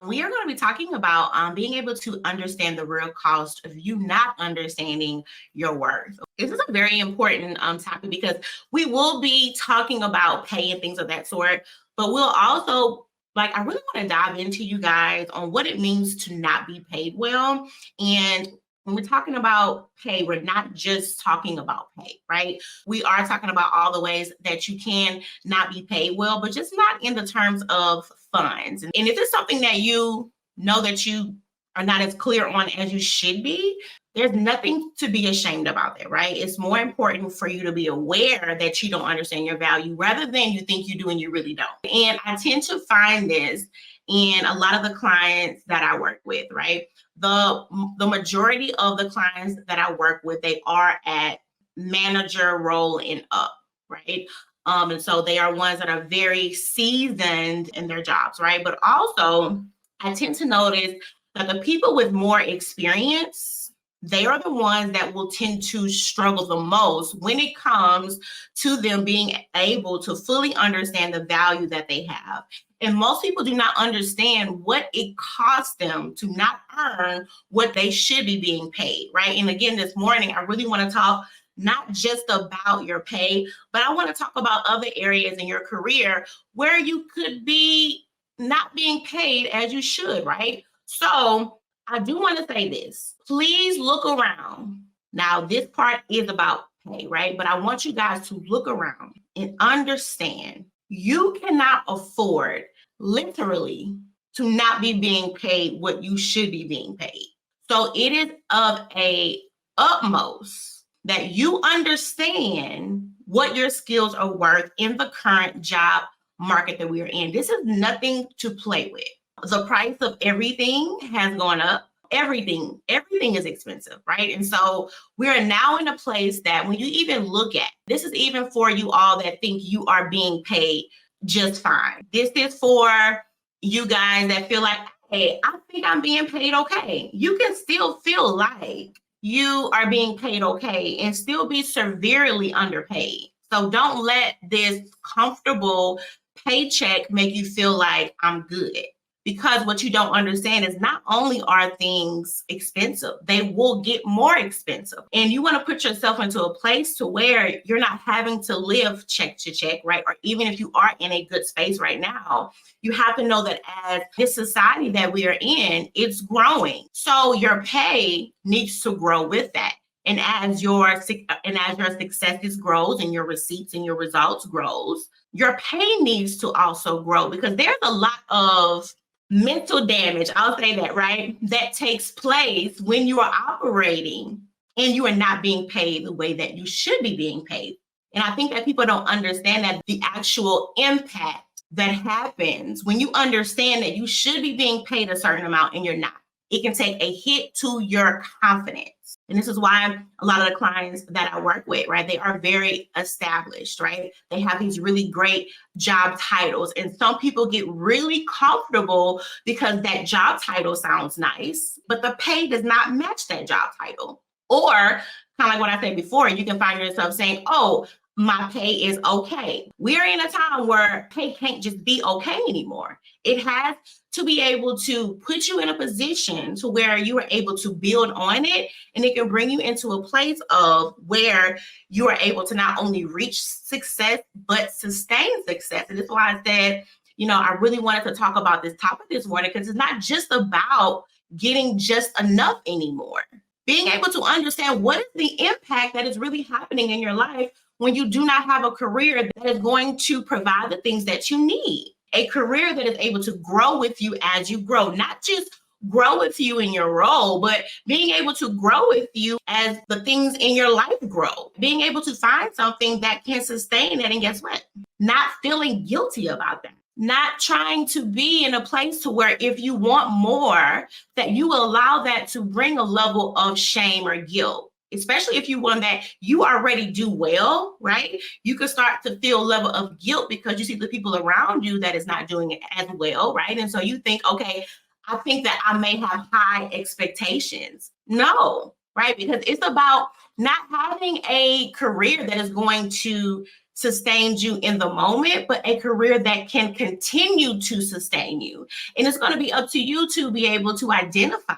We are going to be talking about being able to understand the real cost of you not understanding your worth. This is a very important topic because we will be talking about pay and things of that sort, but we'll also I really want to dive into you guys on what it means to not be paid well. And when we're talking about pay, we're not just talking about pay, right? We are talking about all the ways that you can not be paid well, but just not in the terms of funds. And if it's something that you know that you are not as clear on as you should be, there's nothing to be ashamed about that, right? It's more important for you to be aware that you don't understand your value rather than you think you do and you really don't. And I tend to find this in a lot of the clients that I work with, right? The majority of the clients that I work with, they are at manager role and up, right? And so they are ones that are very seasoned in their jobs, right? But also, I tend to notice that the people with more experience, they are the ones that will tend to struggle the most when it comes to them being able to fully understand the value that they have. And most people do not understand what it costs them to not earn what they should be being paid, right? And again, this morning, I really want to talk not just about your pay, but I want to talk about other areas in your career where you could be not being paid as you should, right? So I do want to say this. Please look around. Now, this part is about pay, right? But I want you guys to look around and understand you cannot afford literally to not be being paid what you should be being paid. So it is of a utmost that you understand what your skills are worth in the current job market that we are in. This is nothing to play with. The price of everything has gone up. Everything is expensive, right? And so we are now in a place that when you even look at, this is even for you all that think you are being paid just fine. This is for you guys that feel like, hey, I think I'm being paid okay. You can still feel like you are being paid okay and still be severely underpaid. So don't let this comfortable paycheck make you feel like I'm good. Because what you don't understand is not only are things expensive, they will get more expensive. And you want to put yourself into a place to where you're not having to live check to check, right? Or even if you are in a good space right now, you have to know that as this society that we are in, it's growing. So your pay needs to grow with that. And as your success grows and your receipts and your results grows, your pay needs to also grow because there's a lot of mental damage, I'll say that, right? That takes place when you are operating and you are not being paid the way that you should be being paid. And I think that people don't understand that the actual impact that happens when you understand that you should be being paid a certain amount and you're not. It can take a hit to your confidence. And this is why a lot of the clients that I work with, right, they are very established, right? They have these really great job titles. And some people get really comfortable because that job title sounds nice, but the pay does not match that job title. Or kind of like what I said before, you can find yourself saying, oh, my pay is okay. We're in a time where pay can't just be okay anymore. It has to be able to put you in a position to where you are able to build on it, and it can bring you into a place of where you are able to not only reach success, but sustain success. And that's why I said, I really wanted to talk about this topic this morning because it's not just about getting just enough anymore. Being able to understand what is the impact that is really happening in your life when you do not have a career that is going to provide the things that you need. A career that is able to grow with you as you grow, not just grow with you in your role, but being able to grow with you as the things in your life grow. Being able to find something that can sustain it. And guess what? Not feeling guilty about that. Not trying to be in a place to where if you want more, that you will allow that to bring a level of shame or guilt. Especially if you want that you already do well, right? You can start to feel a level of guilt because you see the people around you that is not doing it as well, right? And so you think, okay, I think that I may have high expectations. No, right? Because it's about not having a career that is going to sustains you in the moment, but a career that can continue to sustain you. And it's going to be up to you to be able to identify,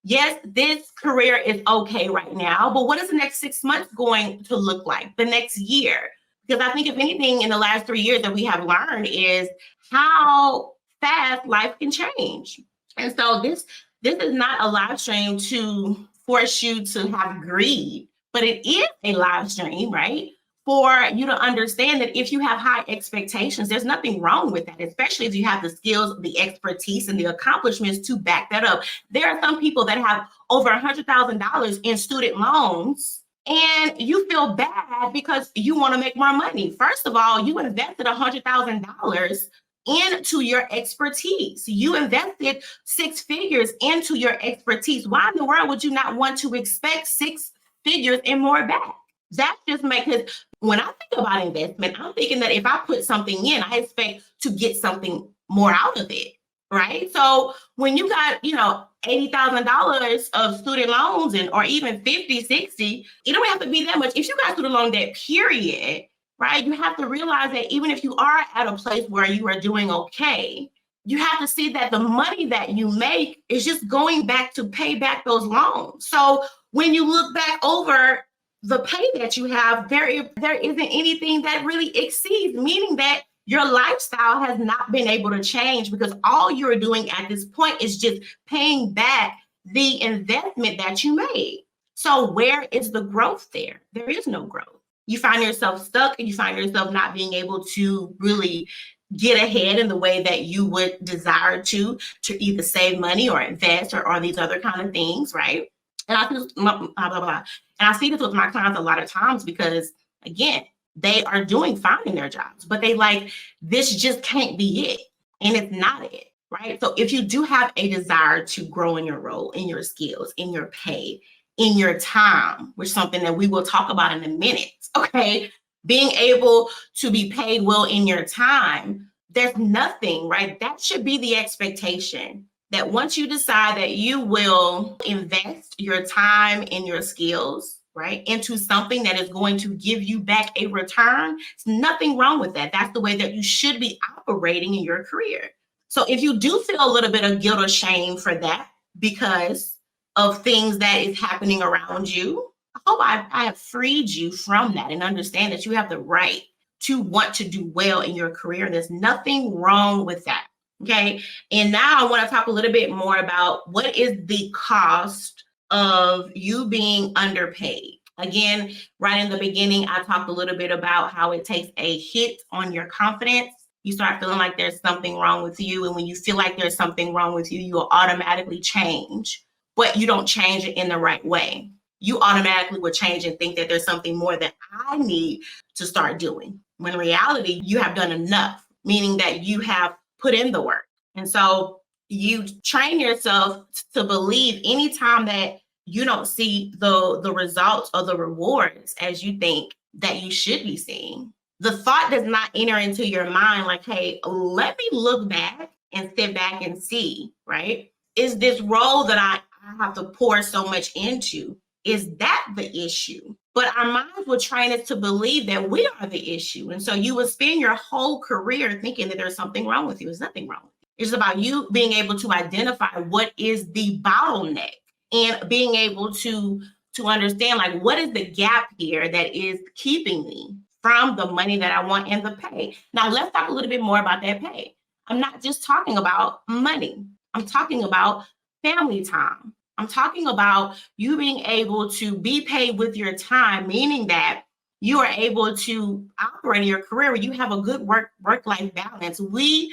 yes, this career is okay right now, but what is the next 6 months going to look like, the next year? Because I think if anything in the last 3 years that we have learned is how fast life can change. And so this is not a live stream to force you to have greed, but it is a live stream, right? For you to understand that if you have high expectations, there's nothing wrong with that, especially if you have the skills, the expertise, and the accomplishments to back that up. There are some people that have over $100,000 in student loans, and you feel bad because you want to make more money. First of all, you invested $100,000 into your expertise. You invested 6 figures into your expertise. Why in the world would you not want to expect 6 figures and more back? That just makes it, when I think about investment, I'm thinking that if I put something in, I expect to get something more out of it, right? So when you got, $80,000 of student loans or even 50, 60, it don't have to be that much. If you got student loan debt, period, right? You have to realize that even if you are at a place where you are doing okay, you have to see that the money that you make is just going back to pay back those loans. So when you look back over the pay that you have, there isn't anything that really exceeds, meaning that your lifestyle has not been able to change because all you're doing at this point is just paying back the investment that you made. So where is the growth there? There is no growth. You find yourself stuck and you find yourself not being able to really get ahead in the way that you would desire to either save money or invest or these other kind of things, right? And I just blah, blah, blah. And I see this with my clients a lot of times because, again, they are doing fine in their jobs, but they like, this just can't be it. And it's not it, right? So if you do have a desire to grow in your role, in your skills, in your pay, in your time, which is something that we will talk about in a minute, okay? Being able to be paid well in your time, there's nothing, right? That should be the expectation. That once you decide that you will invest your time and your skills, right, into something that is going to give you back a return, there's nothing wrong with that. That's the way that you should be operating in your career. So if you do feel a little bit of guilt or shame for that because of things that is happening around you, I hope I have freed you from that and understand that you have the right to want to do well in your career. There's nothing wrong with that. Okay. And now I want to talk a little bit more about what is the cost of you being underpaid. Again, right in the beginning, I talked a little bit about how it takes a hit on your confidence. You start feeling like there's something wrong with you. And when you feel like there's something wrong with you, you'll automatically change, but you don't change it in the right way. You automatically will change and think that there's something more that I need to start doing. When in reality, you have done enough, meaning that you have put in the work. And so you train yourself to believe anytime that you don't see the results or the rewards as you think that you should be seeing. The thought does not enter into your mind like, hey, let me look back and sit back and see, right? Is this role that I have to pour so much into, is that the issue? But our minds will train us to believe that we are the issue. And so you will spend your whole career thinking that there's something wrong with you. There's nothing wrong with you. It's about you being able to identify what is the bottleneck and being able to understand, like, what is the gap here that is keeping me from the money that I want and the pay. Now, let's talk a little bit more about that pay. I'm not just talking about money. I'm talking about family time. I'm talking about you being able to be paid with your time, meaning that you are able to operate in your career where you have a good work-life balance. We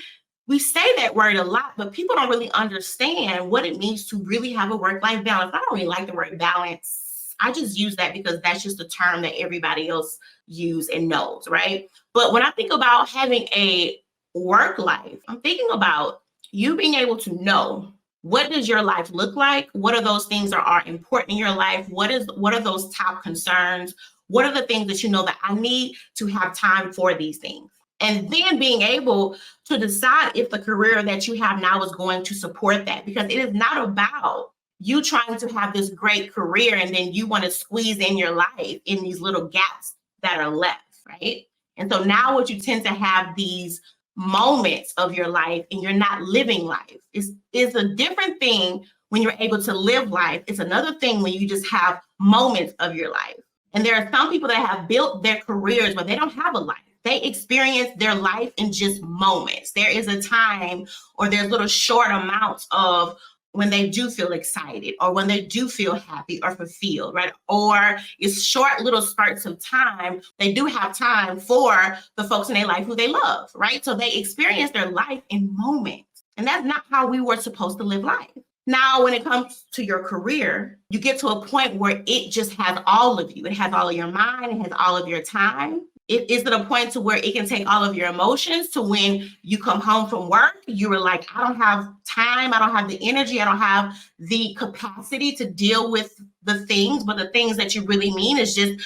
say that word a lot, but people don't really understand what it means to really have a work-life balance. I don't really like the word balance. I just use that because that's just a term that everybody else use and knows, right? But when I think about having a work life, I'm thinking about you being able to know, what does your life look like? What are those things that are important in your life? What are those top concerns? What are the things that you know that I need to have time for these things? And then being able to decide if the career that you have now is going to support that, because it is not about you trying to have this great career and then you want to squeeze in your life in these little gaps that are left, right? And so now what you tend to have these moments of your life and you're not living life. Is a different thing when you're able to live life. It's another thing when you just have moments of your life. And there are some people that have built their careers where they don't have a life. They experience their life in just moments. There is a time or there's little short amounts of when they do feel excited or when they do feel happy or fulfilled, right? Or it's short little spurts of time. They do have time for the folks in their life who they love, right? So they experience their life in moments. And that's not how we were supposed to live life. Now, when it comes to your career, you get to a point where it just has all of you. It has all of your mind, it has all of your time. It is at a point to where it can take all of your emotions to when you come home from work, you were like, I don't have time, I don't have the energy, I don't have the capacity to deal with the things, but the things that you really mean is just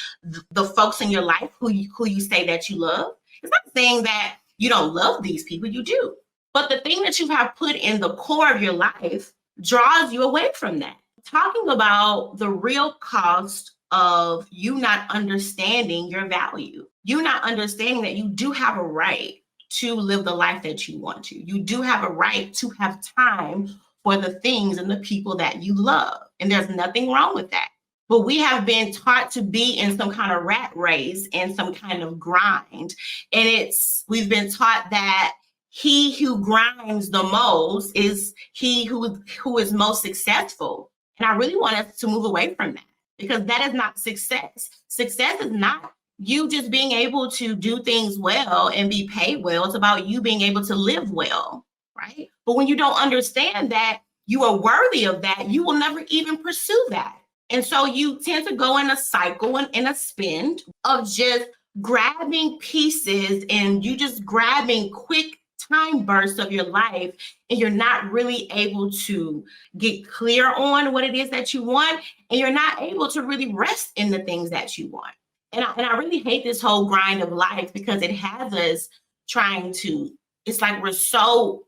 the folks in your life who you say that you love. It's not saying that you don't love these people, you do. But the thing that you have put in the core of your life draws you away from that. Talking about the real cost of you not understanding your value, you not understanding that you do have a right to live the life that you want to. You do have a right to have time for the things and the people that you love. And there's nothing wrong with that. But we have been taught to be in some kind of rat race and some kind of grind. And we've been taught that he who grinds the most is he who is most successful. And I really want us to move away from that because that is not success. Success is not you just being able to do things well and be paid well. It's about you being able to live well, right? But when you don't understand that you are worthy of that, you will never even pursue that. And so you tend to go in a cycle and in a spin of just grabbing pieces and you just grabbing quick time bursts of your life, and you're not really able to get clear on what it is that you want, and you're not able to really rest in the things that you want. And I really hate this whole grind of life because it has us trying to, it's like we're so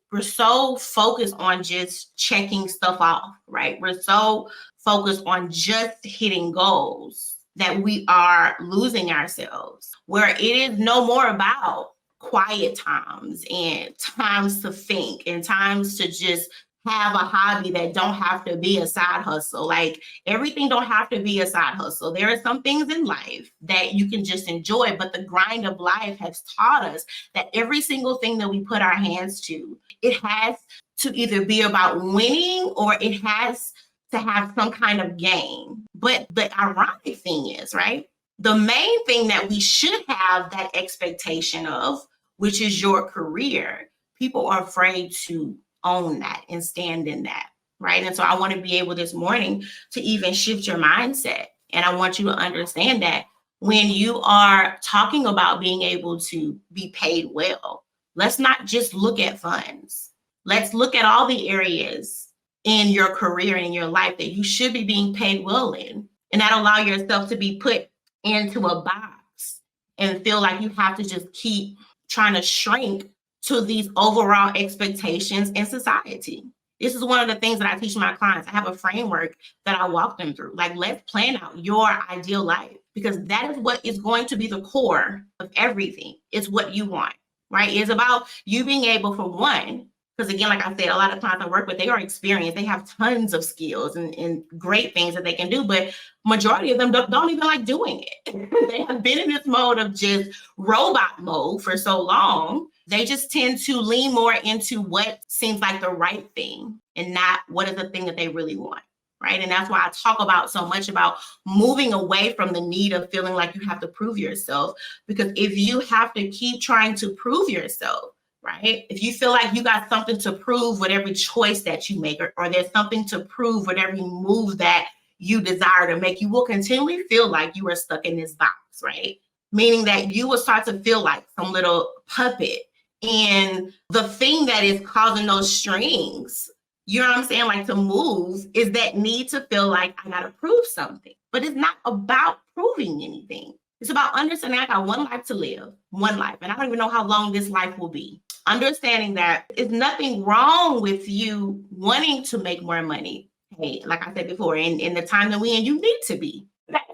focused on just checking stuff off, right? We're so focused on just hitting goals that we are losing ourselves, where it is no more about quiet times and times to think and times to just have a hobby that don't have to be a side hustle. Like everything don't have to be a side hustle. There are some things in life that you can just enjoy, but the grind of life has taught us that every single thing that we put our hands to, it has to either be about winning or it has to have some kind of gain. But the ironic thing is, right? The main thing that we should have that expectation of, which is your career, people are afraid to own that and stand in that, right? And so I want to be able this morning to even shift your mindset. And I want you to understand that when you are talking about being able to be paid well, let's not just look at funds. Let's look at all the areas in your career and in your life that you should be being paid well in, and not allow yourself to be put into a box and feel like you have to just keep trying to shrink to these overall expectations in society. This is one of the things that I teach my clients. I have a framework that I walk them through. Like, let's plan out your ideal life because that is what is going to be the core of everything. It's what you want, right? It's about you being able, for one, because again, like I said, a lot of clients I work with, they are experienced. They have tons of skills and great things that they can do, but majority of them don't even like doing it. They have been in this mode of just robot mode for so long. They just tend to lean more into what seems like the right thing and not what is the thing that they really want, right? And that's why I talk about so much about moving away from the need of feeling like you have to prove yourself. Because if you have to keep trying to prove yourself, right? If you feel like you got something to prove with every choice that you make, or there's something to prove with every move that you desire to make, you will continually feel like you are stuck in this box, right? Meaning that you will start to feel like some little puppet. And the thing that is causing those strings, you know what I'm saying, like to move, is that need to feel like I gotta prove something. But it's not about proving anything. It's about understanding I got one life to live, one life. And I don't even know how long this life will be. Understanding that there's nothing wrong with you wanting to make more money. Hey, like I said before, in the time that we in, you need to be.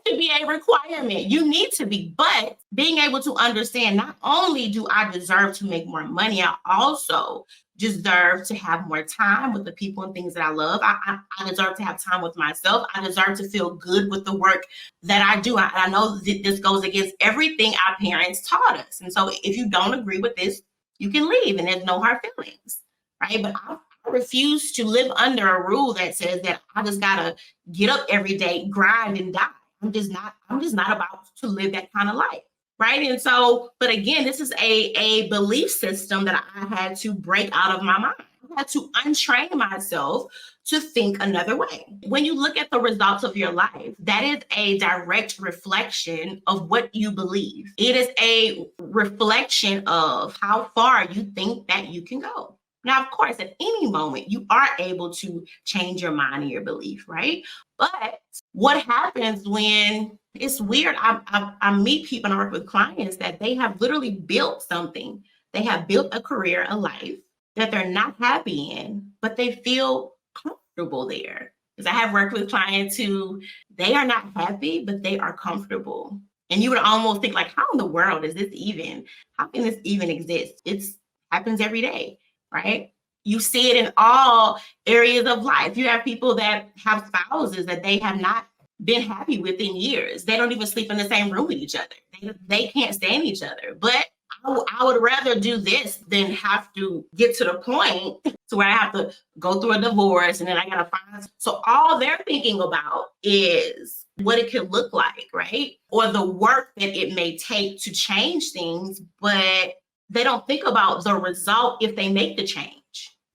should be a requirement. You need to be, but being able to understand, not only do I deserve to make more money, I also deserve to have more time with the people and things that I love. I deserve to have time with myself. I deserve to feel good with the work that I do. I know that this goes against everything our parents taught us. And so if you don't agree with this, you can leave and there's no hard feelings, right? But I refuse to live under a rule that says that I just gotta get up every day, grind and die. I'm just not about to live that kind of life. Right. And so, but again, this is a belief system that I had to break out of my mind. I had to untrain myself to think another way. When you look at the results of your life, that is a direct reflection of what you believe. It is a reflection of how far you think that you can go. Now, of course, at any moment, you are able to change your mind and your belief, right? But what happens when it's weird? I meet people and I work with clients that they have literally built something. They have built a career, a life that they're not happy in, but they feel comfortable there. Because I have worked with clients who they are not happy, but they are comfortable. And you would almost think like, how in the world is this even? How can this even exist? It happens every day, right? You see it in all areas of life. You have people that have spouses that they have not been happy with in years. They don't even sleep in the same room with each other. They can't stand each other. But I would rather do this than have to get to the point to where I have to go through a divorce and then I gotta find. So all they're thinking about is what it could look like, right? Or the work that it may take to change things, but they don't think about the result if they make the change.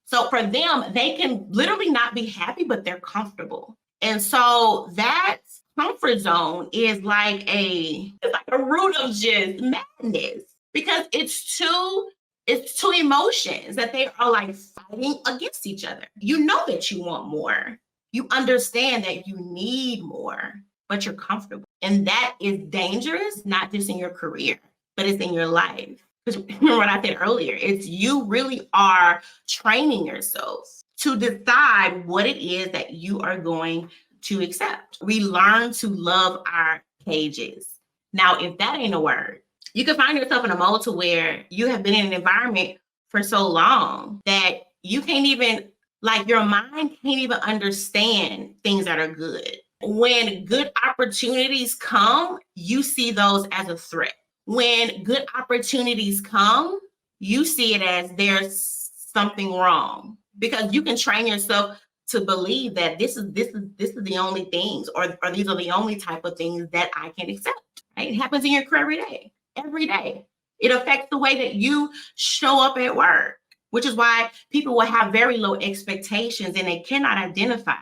So for them, they can literally not be happy, but they're comfortable. And so that comfort zone is like a root of just madness because it's two emotions that they are like fighting against each other. You know that you want more. You understand that you need more, but you're comfortable. And that is dangerous, not just in your career, but it's in your life. Because remember what I said earlier, it's you really are training yourself to decide what it is that you are going to accept. We learn to love our cages. Now, if that ain't a word, you can find yourself in a mode to where you have been in an environment for so long that you can't even, like your mind can't even understand things that are good. When good opportunities come, you see those as a threat. When good opportunities come, you see it as there's something wrong because you can train yourself to believe that this is the only things or these are the only type of things that I can accept. Right? It happens in your career every day. It affects the way that you show up at work, which is why people will have very low expectations and they cannot identify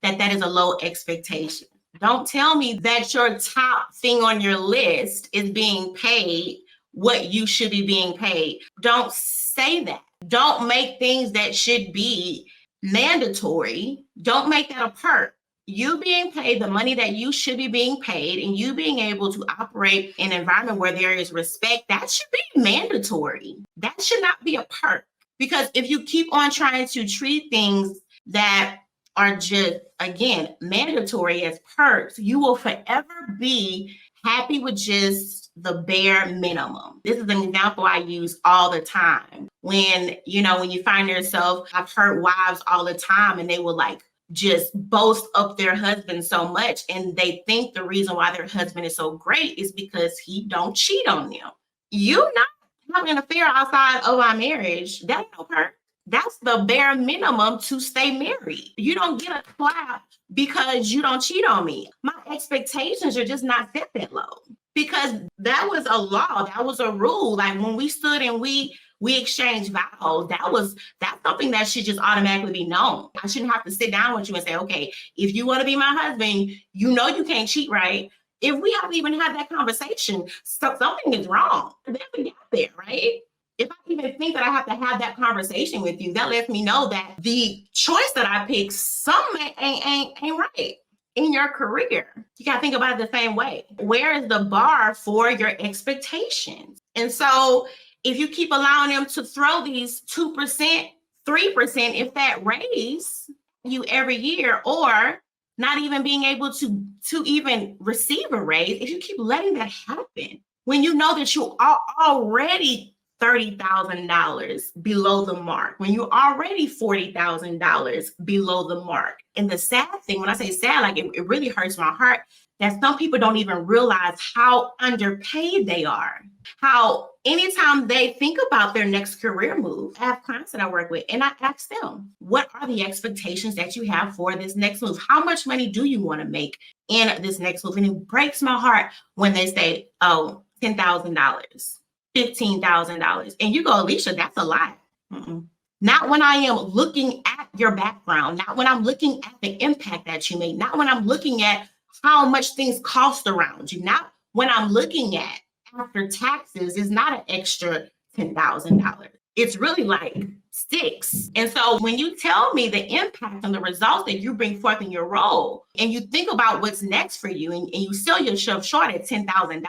that is a low expectation. Don't tell me that your top thing on your list is being paid what you should be being paid. Don't say that. Don't make things that should be mandatory. Don't make that a perk. You being paid the money that you should be being paid and you being able to operate in an environment where there is respect, that should be mandatory. That should not be a perk. Because if you keep on trying to treat things that are just, again, mandatory as perks, you will forever be happy with just the bare minimum. This is an example I use all the time. When you find yourself, I've heard wives all the time and they will like just boast up their husband so much. And they think the reason why their husband is so great is because he don't cheat on them. You not having an affair outside of our marriage, that ain't no perk. That's the bare minimum to stay married. You don't get a clap because you don't cheat on me. My expectations are just not set that low because that was a law. That was a rule. Like when we stood and we exchanged vows, that's something that should just automatically be known. I shouldn't have to sit down with you and say, okay, if you want to be my husband, you know you can't cheat, right? If we haven't even had that conversation, something is wrong. Then we get there, right? If I even think that I have to have that conversation with you, that lets me know that the choice that I pick, something ain't right in your career. You got to think about it the same way. Where is the bar for your expectations? And so if you keep allowing them to throw these 2%, 3%, if that raise you every year, or not even being able to even receive a raise if you keep letting that happen. When you know that you are already $30,000 below the mark, when you're already $40,000 below the mark. And the sad thing, when I say sad, like it really hurts my heart that some people don't even realize how underpaid they are. How anytime they think about their next career move, I have clients that I work with and I ask them, what are the expectations that you have for this next move? How much money do you want to make in this next move? And it breaks my heart when they say, oh, $10,000, $15,000. And you go, Alicia, that's a lot. Not when I am looking at your background, not when I'm looking at the impact that you made, not when I'm looking at how much things cost around you, not when I'm looking at after taxes is not an extra $10,000. It's really like $6,000. And so when you tell me the impact and the results that you bring forth in your role, and you think about what's next for you, and you sell yourself short at $10,000,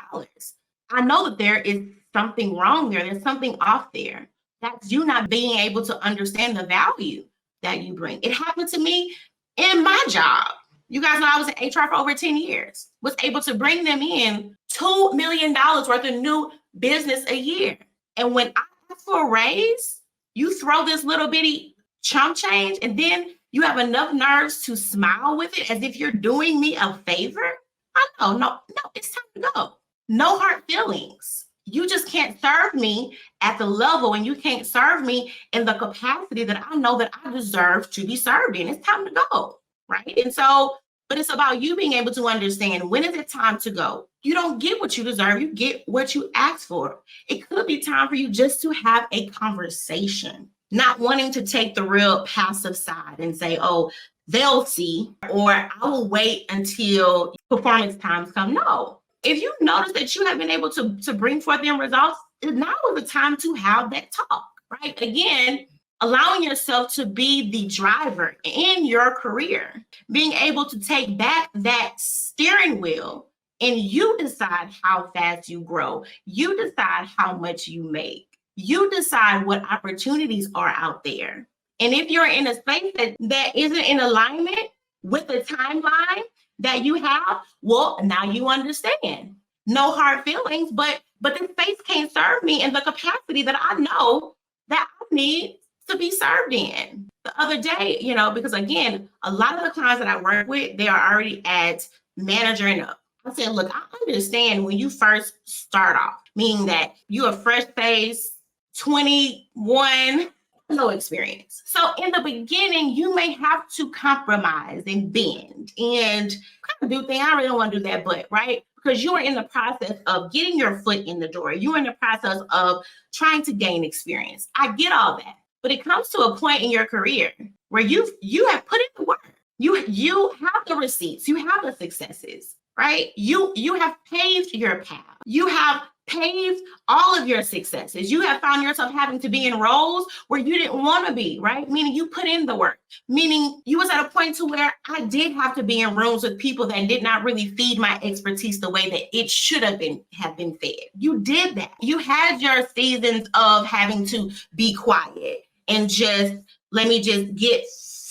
I know that there is something wrong there. There's something off there. That's you not being able to understand the value that you bring. It happened to me in my job. You guys know I was in HR for over 10 years, was able to bring them in $2 million worth of new business a year. And when I ask for a raise, you throw this little bitty chump change and then you have enough nerves to smile with it as if you're doing me a favor. No, it's time to go. No hard feelings. You just can't serve me at the level and you can't serve me in the capacity that I know that I deserve to be served in. It's time to go, right? And so, but it's about you being able to understand when is it time to go. You don't get what you deserve. You get what you ask for. It could be time for you just to have a conversation, not wanting to take the real passive side and say, oh, they'll see, or I will wait until performance times come. No. If you notice that you have been able to bring forth them results, now is the time to have that talk, right? Again, allowing yourself to be the driver in your career, being able to take back that steering wheel and you decide how fast you grow. You decide how much you make. You decide what opportunities are out there. And if you're in a space that isn't in alignment with the timeline that you have, well, now you understand. No hard feelings, but this space can't serve me in the capacity that I know that I need to be served in. The other day, because again, a lot of the clients that I work with, they are already at manager and up. I said, look, I understand when you first start off, meaning that you're a fresh face, 21, no experience. So in the beginning, you may have to compromise and bend and kind of do things. I really don't want to do that, but right? Because you are in the process of getting your foot in the door. You're in the process of trying to gain experience. I get all that. But it comes to a point in your career where you have put in the work. You have the receipts. You have the successes, right? You have paved your path. You have paved all of your successes. You have found yourself having to be in roles where you didn't want to be, right? Meaning you put in the work, meaning you was at a point to where I did have to be in rooms with people that did not really feed my expertise the way that it should have been fed. You did that. You had your seasons of having to be quiet and just, let me just get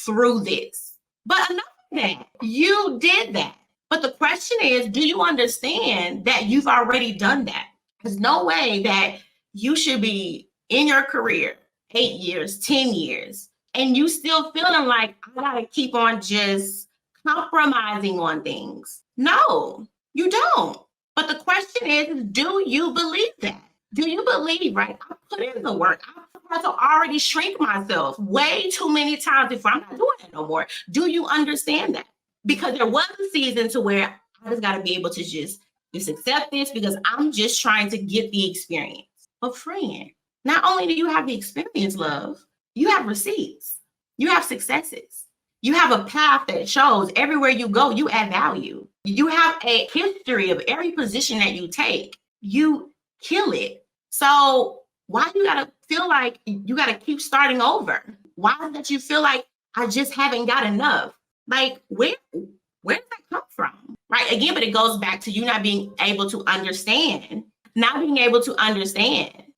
through this. But enough of that. You did that. But the question is, do you understand that you've already done that? There's no way that you should be in your career 8 years, 10 years, and you still feeling like I gotta keep on just compromising on things. No, you don't. But the question is, do you believe that? Do you believe, right? I put in the work. I had to already shrink myself way too many times before. I'm not doing that no more. Do you understand that? Because there was a season to where I just got to be able to just accept this because I'm just trying to get the experience. But friend, not only do you have the experience, love, you have receipts. You have successes. You have a path that shows everywhere you go, you add value. You have a history of every position that you take. You kill it. So why you got to feel like you got to keep starting over? Why that you feel like I just haven't got enough? Like, where does that come from? Right? Again, but it goes back to you not being able to understand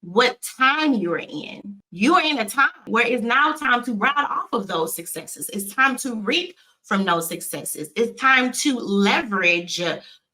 what time you're in. You are in a time where it's now time to ride off of those successes. It's time to reap from those successes. It's time to leverage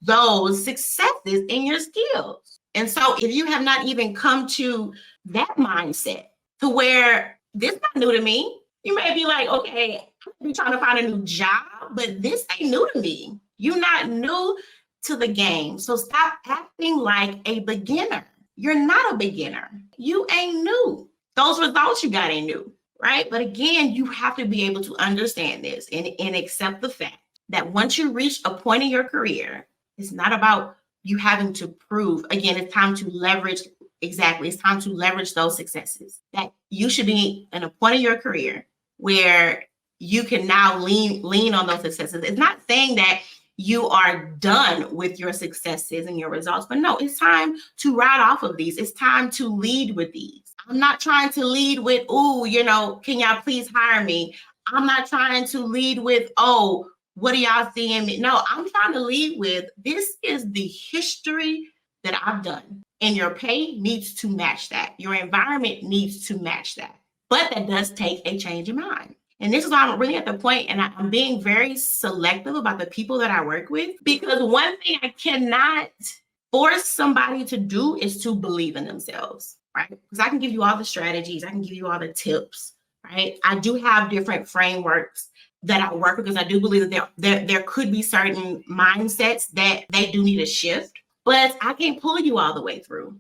those successes in your skills. And so if you have not even come to that mindset to where this is not new to me, you may be like, okay, I'm trying to find a new job, but this ain't new to me. You're not new to the game. So stop acting like a beginner. You're not a beginner. You ain't new. Those results you got ain't new, right? But again, you have to be able to understand this and accept the fact that once you reach a point in your career, it's not about you having to prove. Again, it's time to leverage. Exactly. It's time to leverage those successes. That you should be in a point in your career where you can now lean on those successes. It's not saying that you are done with your successes and your results, but no, it's time to ride off of these. It's time to lead with these. I'm not trying to lead with, oh, can y'all please hire me? I'm not trying to lead with, oh, what do y'all see in me? No, I'm trying to lead with, this is the history that I've done. And your pay needs to match that. Your environment needs to match that. But that does take a change in mind. And this is why I'm really at the point, and I'm being very selective about the people that I work with, because one thing I cannot force somebody to do is to believe in themselves, right? Because I can give you all the strategies, I can give you all the tips, right? I do have different frameworks that I work with, because I do believe that there could be certain mindsets that they do need a shift, but I can't pull you all the way through.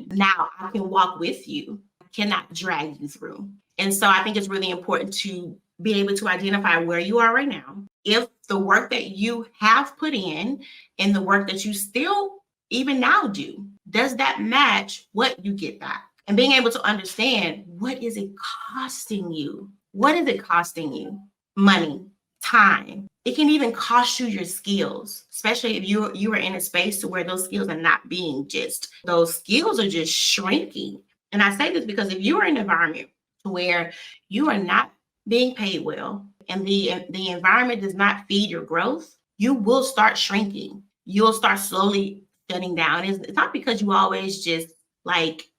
Now I can walk with you, I cannot drag you through. And so I think it's really important to be able to identify where you are right now. If the work that you have put in and the work that you still even now do, does that match what you get back? And being able to understand, what is it costing you? What is it costing you? Money, time. It can even cost you your skills, especially if you are in a space to where those skills are not being those skills are just shrinking. And I say this because if you are in an environment where you are not being paid well and the environment does not feed your growth, you will start shrinking. You'll start slowly shutting down. It's not because you always just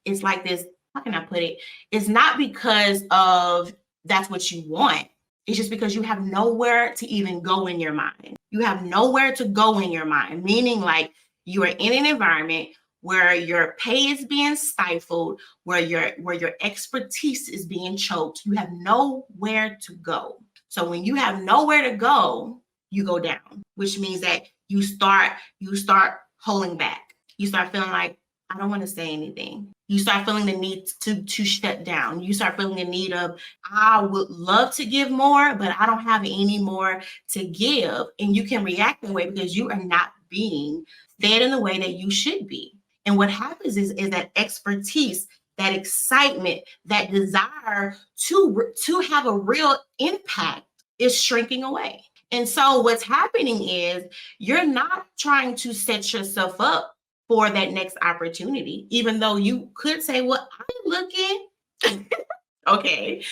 it's like this, how can I put it? It's not because of that's what you want. It's just because you have nowhere to even go in your mind. You have nowhere to go in your mind, meaning like you are in an environment where your pay is being stifled, where your expertise is being choked. You have nowhere to go. So when you have nowhere to go, you go down, which means that you start holding back. You start feeling like, I don't want to say anything. You start feeling the need to shut down. You start feeling the need of, I would love to give more, but I don't have any more to give. And you can react that way because you are not being fed in the way that you should be. And what happens is that expertise, that excitement, that desire to have a real impact is shrinking away. And so what's happening is you're not trying to set yourself up for that next opportunity, even though you could say, well, I'm looking. Okay.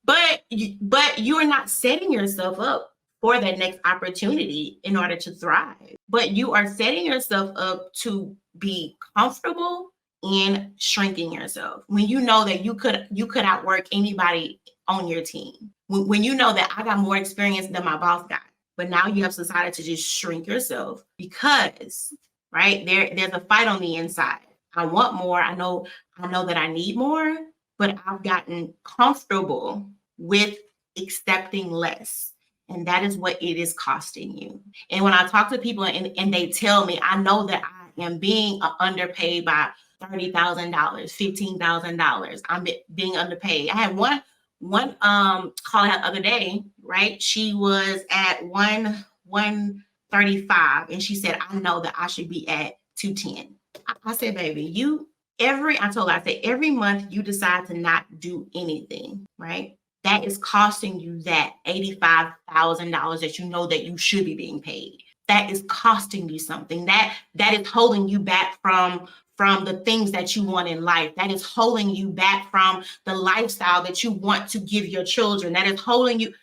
But you are not setting yourself up for that next opportunity in order to thrive. But you are setting yourself up to be comfortable in shrinking yourself. When you know that you could outwork anybody on your team. When you know that I got more experience than my boss got, but now you have decided to just shrink yourself because, right, there's a fight on the inside. I want more. I know that I need more, but I've gotten comfortable with accepting less. And that is what it is costing you. And when I talk to people and they tell me, I know that I am being underpaid by $30,000, $15,000. I'm being underpaid. I had one call out the other day, right? She was at 135 and she said, I know that I should be at 210. I said, baby, I told her, I said, every month you decide to not do anything, right? That is costing you that $85,000 that you know that you should be being paid. That is costing you something. That is holding you back from the things that you want in life. That is holding you back from the lifestyle that you want to give your children. That is holding you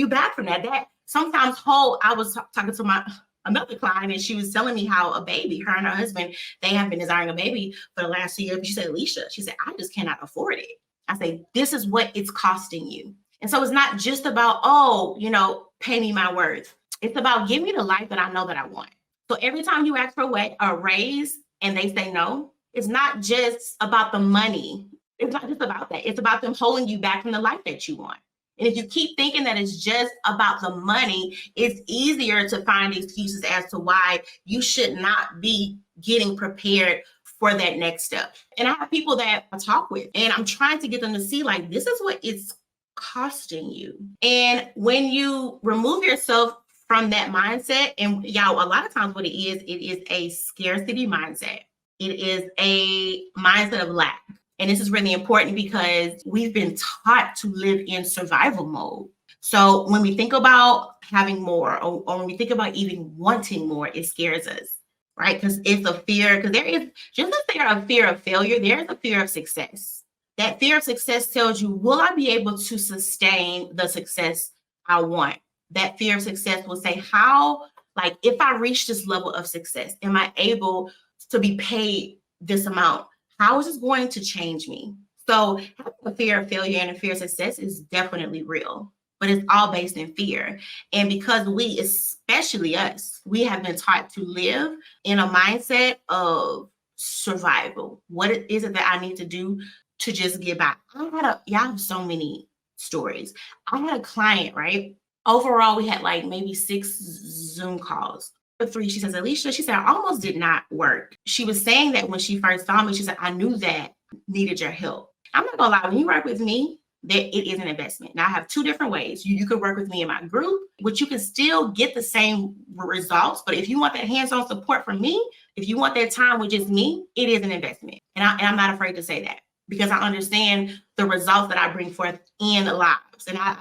back from that. That sometimes I was talking to another client and she was telling me how her and her husband, they have been desiring a baby for the last 2 years. She said, Alicia, she said, I just cannot afford it. I say, this is what it's costing you. And so it's not just about, oh, pay me my worth. It's about give me the life that I know that I want. So every time you ask for a raise and they say no, it's not just about the money. It's not just about that. It's about them holding you back from the life that you want. And if you keep thinking that it's just about the money, it's easier to find excuses as to why you should not be getting prepared for that next step. And I have people that I talk with, and I'm trying to get them to see, like, this is what it's costing you. And when you remove yourself from that mindset, and y'all, a lot of times what it is a scarcity mindset. It is a mindset of lack. And this is really important because we've been taught to live in survival mode. So when we think about having more, or when we think about even wanting more, it scares us, right? Because it's a fear, because there is just as there a fear of failure, there's a fear of success. That fear of success tells you, will I be able to sustain the success I want? That fear of success will say, if I reach this level of success, am I able to be paid this amount? How is this going to change me? So having a fear of failure and a fear of success is definitely real, but it's all based in fear. And because we, especially us, we have been taught to live in a mindset of survival. What is it that I need to do to just get by? Y'all have so many stories. I had a client, right? Overall, we had like maybe 6 Zoom calls. 3, she says, Alicia, she said, I almost did not work. She was saying that when she first saw me, she said, I knew that I needed your help. I'm not gonna lie, when you work with me, that it is an investment. Now I have 2 different ways. You can work with me in my group, which you can still get the same results. But if you want that hands-on support from me, if you want that time with just me, it is an investment. And I'm not afraid to say that, because I understand the results that I bring forth in the lives. And I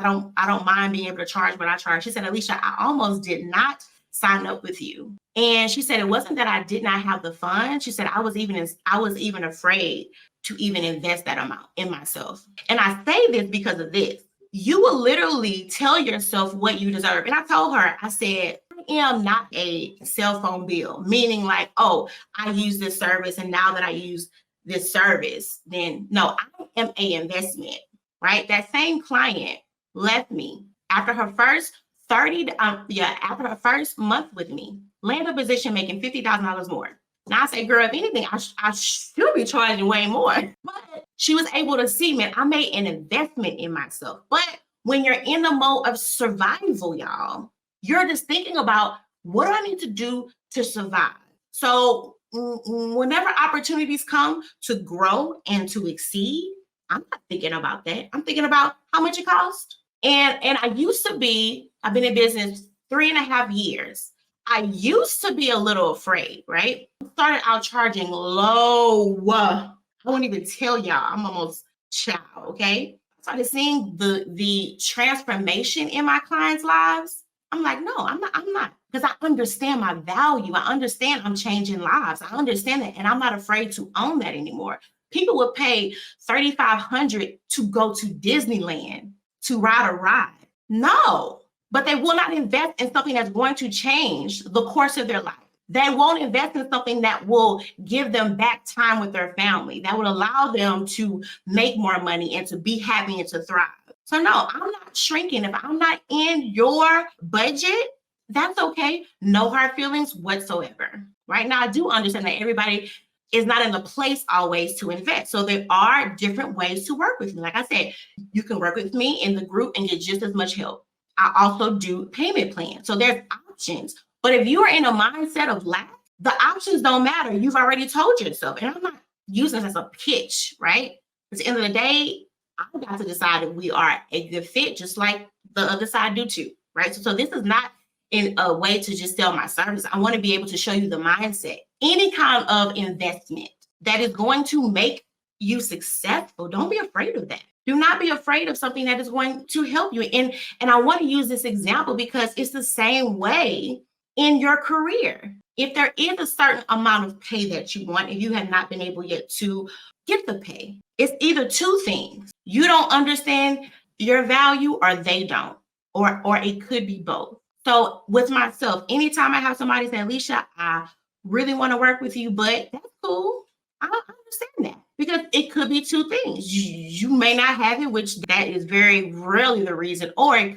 don't mind being able to charge what I charge. She said, Alicia, I almost did not sign up with you. And she said, it wasn't that I did not have the funds. She said, I was even afraid to even invest that amount in myself. And I say this because of this. You will literally tell yourself what you deserve. And I told her, I said, I am not a cell phone bill, meaning like, oh, I use this service, and now that I use this service, then no, I am an investment, right? That same client left me after her first after her first month with me, land a position making $50,000 more. Now I say, girl, if anything, I should be charging way more. But she was able to see, man, I made an investment in myself. But when you're in the mode of survival, y'all, you're just thinking about, what do I need to do to survive? So whenever opportunities come to grow and to exceed, I'm not thinking about that. I'm thinking about how much it costs. And I've been in business 3.5 years. I used to be a little afraid, right? I started out charging low. I won't even tell y'all, I'm almost child, okay? I started seeing the transformation in my clients' lives. I'm like, no, I'm not. Because I understand my value. I understand I'm changing lives. I understand that. And I'm not afraid to own that anymore. People would pay $3,500 to go to Disneyland to ride a ride. No, but they will not invest in something that's going to change the course of their life. They won't invest in something that will give them back time with their family, that will allow them to make more money and to be happy and to thrive. So no, I'm not shrinking. If I'm not in your budget, that's okay. No hard feelings whatsoever. Right now, I do understand that everybody is not in the place always to invest. So there are different ways to work with me. Like I said, you can work with me in the group and get just as much help. I also do payment plans. So there's options. But if you are in a mindset of lack, the options don't matter. You've already told yourself. And I'm not using this as a pitch, right? At the end of the day, I got to decide if we are a good fit, just like the other side do too, right? So this is not in a way to just sell my service. I want to be able to show you the mindset. Any kind of investment that is going to make you successful, don't be afraid of that. Do not be afraid of something that is going to help you. And I want to use this example because it's the same way in your career. If there is a certain amount of pay that you want, and you have not been able yet to get the pay, it's either 2 things. You don't understand your value, or they don't, or it could be both. So with myself, anytime I have somebody say, Alicia, I really want to work with you, but that's cool. I understand that, Because it could be two things. You may not have it, which that is very rarely the reason, or it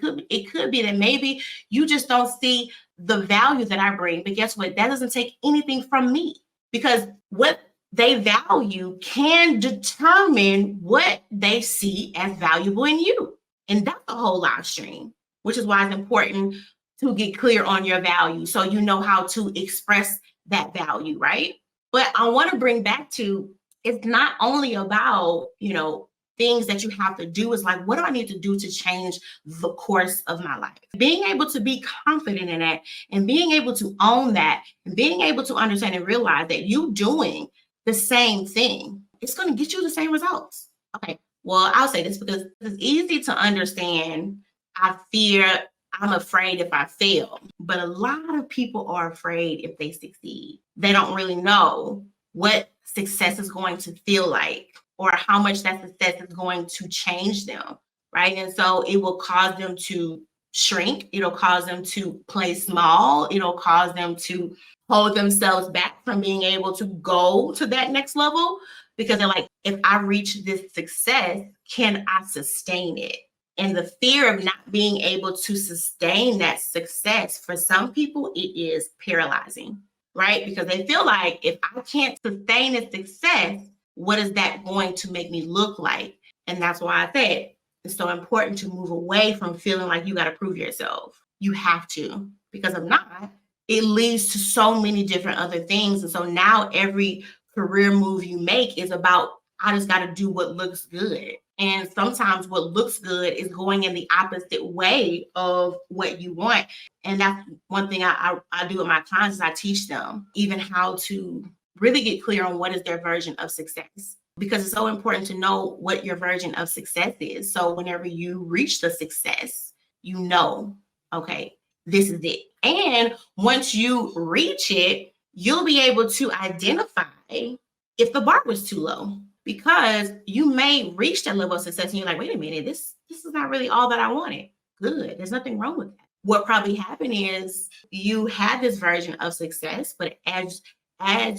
could be that maybe you just don't see the value that I bring. But guess what? That doesn't take anything from me, because what they value can determine what they see as valuable in you. And that's a whole live stream, which is why it's important to get clear on your value so you know how to express that value, right? But I want to bring back to, it's not only about, things that you have to do. Is like, what do I need to do to change the course of my life? Being able to be confident in that, and being able to own that, and being able to understand and realize that you doing the same thing, it's going to get you the same results. Okay. Well, I'll say this because it's easy to understand. I'm afraid if I fail, but a lot of people are afraid if they succeed. They don't really know what success is going to feel like, or how much that success is going to change them, right? And so it will cause them to shrink. It'll cause them to play small. It'll cause them to hold themselves back from being able to go to that next level, because they're like, if I reach this success, can I sustain it? And the fear of not being able to sustain that success, for some people, it is paralyzing, right? Because they feel like, if I can't sustain this success, what is that going to make me look like? And that's why I said it's so important to move away from feeling like you got to prove yourself. You have to, because if not, it leads to so many different other things. And so now every career move you make is about, I just got to do what looks good. And sometimes what looks good is going in the opposite way of what you want. And that's one thing I do with my clients, is I teach them even how to really get clear on what is their version of success, because it's so important to know what your version of success is. So whenever you reach the success, okay, this is it. And once you reach it, you'll be able to identify if the bar was too low, because you may reach that level of success and you're like, wait a minute, this is not really all that I wanted. Good. There's nothing wrong with that. What probably happened is you had this version of success, but as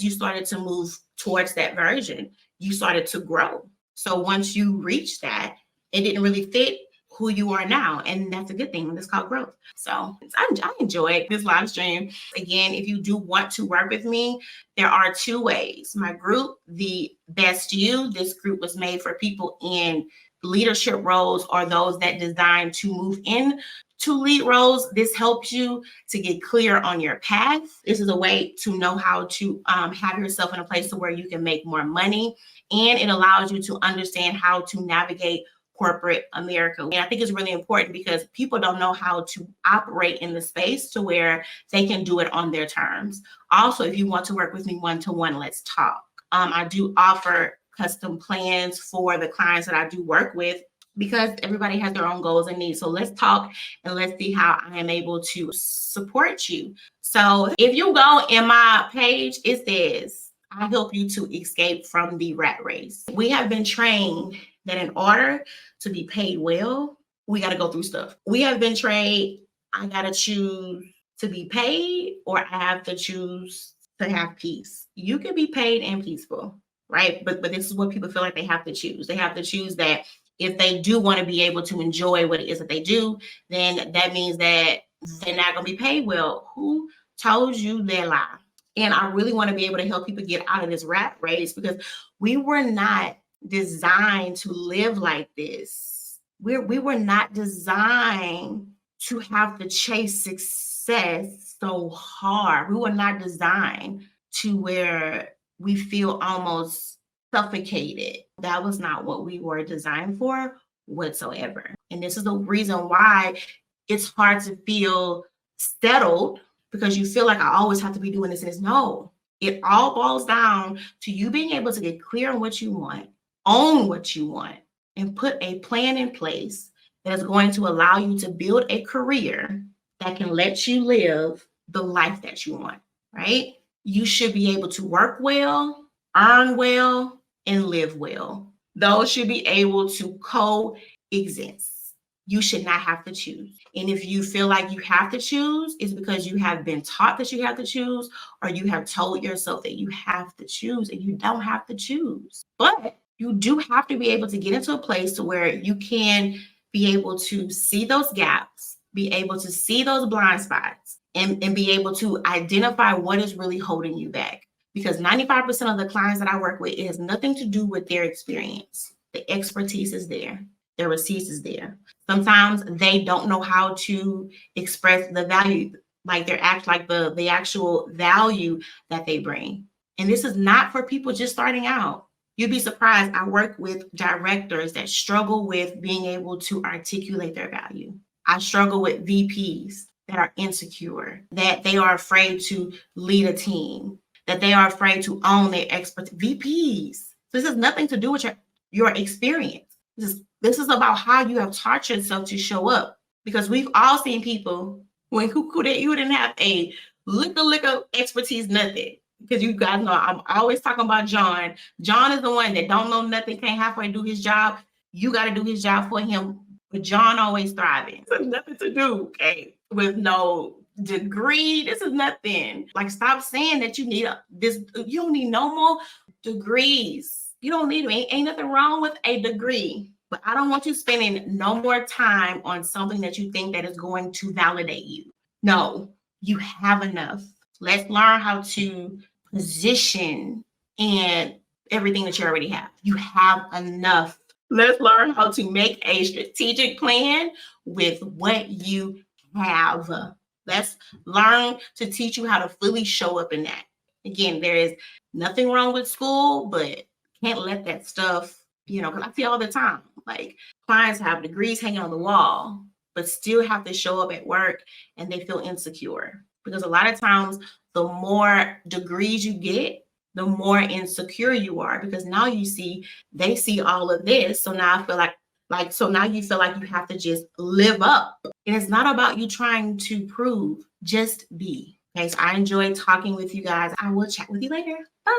you started to move towards that version, you started to grow. So once you reach that, it didn't really fit who you are now. And that's a good thing. It's called growth. So I enjoyed this live stream. Again, if you do want to work with me, there are two ways. My group, the Best You, this group was made for people in leadership roles or those that desire to move in to lead roles. This helps you to get clear on your path. This is a way to know how to have yourself in a place to where you can make more money. And it allows you to understand how to navigate corporate America. And I think it's really important because people don't know how to operate in the space to where they can do it on their terms. Also, if you want to work with me one-to-one, let's talk. I do offer custom plans for the clients that I do work with, because everybody has their own goals and needs. So let's talk and let's see how I am able to support you. So if you go in my page, it says, I help you to escape from the rat race. We have been trained that in order to be paid well, we got to go through stuff. We have been trained, I got to choose to be paid, or I have to choose to have peace. You can be paid and peaceful, right? But this is what people feel like they have to choose. They have to choose that if they do want to be able to enjoy what it is that they do, then that means that they're not going to be paid well. Who told you that lie? And I really want to be able to help people get out of this rat race, because we were not designed to live like this. We were not designed to have to chase success so hard. We were not designed to where we feel almost suffocated. That was not what we were designed for whatsoever. And this is the reason why it's hard to feel settled, because you feel like I always have to be doing this and this. No, it all boils down to you being able to get clear on what you want, own what you want, and put a plan in place that is going to allow you to build a career that can let you live the life that you want, right? You should be able to work well, earn well, and live well. Those should be able to coexist. You should not have to choose. And if you feel like you have to choose, it's because you have been taught that you have to choose, or you have told yourself that you have to choose, and you don't have to choose. But you do have to be able to get into a place to where you can be able to see those gaps, be able to see those blind spots, and be able to identify what is really holding you back. Because 95% of the clients that I work with, it has nothing to do with their experience. The expertise is there. The receipts is there. Sometimes they don't know how to express the value, like the actual value that they bring. And this is not for people just starting out. You'd be surprised. I work with directors that struggle with being able to articulate their value. I struggle with VPs that are insecure, that they are afraid to lead a team, that they are afraid to own their expertise. VPs. So this has nothing to do with your experience. This is about how you have taught yourself to show up. Because we've all seen people who didn't have a lick of expertise, nothing. Because you guys know I'm always talking about John. John is the one that don't know nothing, can't halfway do his job. You got to do his job for him. But John always thriving. So nothing to do, okay, with no degree. This is nothing. Like, stop saying that you need this. You don't need no more degrees. You don't need ain't nothing wrong with a degree. But I don't want you spending no more time on something that you think that is going to validate you. No, you have enough. Let's learn how to position and everything that you already have. You have enough. Let's learn how to make a strategic plan with what you have. Let's learn to teach you how to fully show up in that. Again, there is nothing wrong with school, but can't let that stuff, because I see all the time, like, clients have degrees hanging on the wall, but still have to show up at work and they feel insecure. Because a lot of times, the more degrees you get, the more insecure you are, because now they see all of this. So now I feel so now you feel like you have to just live up. And it's not about you trying to prove, just be. Okay, so I enjoyed talking with you guys. I will chat with you later. Bye.